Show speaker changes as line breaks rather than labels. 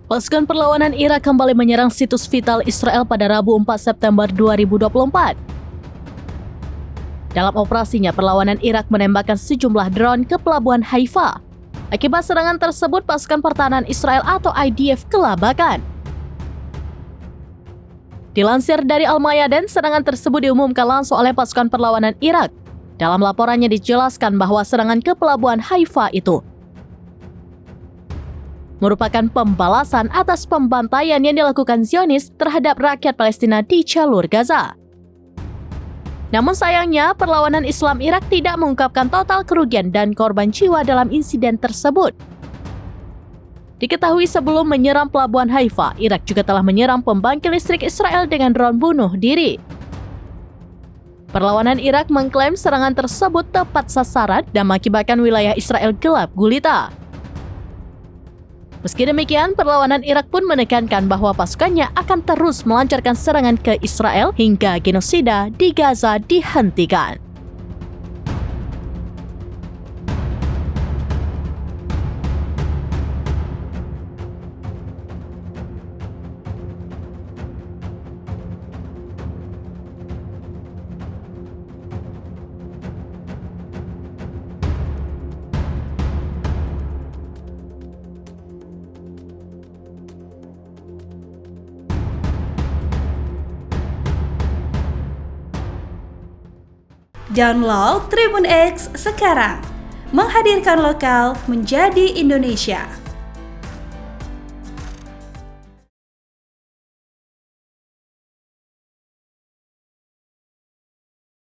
Pasukan perlawanan Irak kembali menyerang situs vital Israel pada Rabu 4 September 2024. Dalam operasinya, perlawanan Irak menembakkan sejumlah drone ke pelabuhan Haifa. Akibat serangan tersebut, pasukan pertahanan Israel atau IDF kelabakan. Dilansir dari Al-Mayadin, serangan tersebut diumumkan langsung oleh pasukan perlawanan Irak. Dalam laporannya dijelaskan bahwa serangan ke pelabuhan Haifa itu merupakan pembalasan atas pembantaian yang dilakukan Zionis terhadap rakyat Palestina di jalur Gaza. Namun sayangnya, perlawanan Islam Irak tidak mengungkapkan total kerugian dan korban jiwa dalam insiden tersebut. Diketahui sebelum menyerang pelabuhan Haifa, Irak juga telah menyerang pembangkit listrik Israel dengan drone bunuh diri. Perlawanan Irak mengklaim serangan tersebut tepat sasaran dan mengakibatkan wilayah Israel gelap gulita. Meski demikian, perlawanan Irak pun menekankan bahwa pasukannya akan terus melancarkan serangan ke Israel hingga genosida di Gaza dihentikan.
Download Tribun X sekarang, menghadirkan lokal menjadi Indonesia.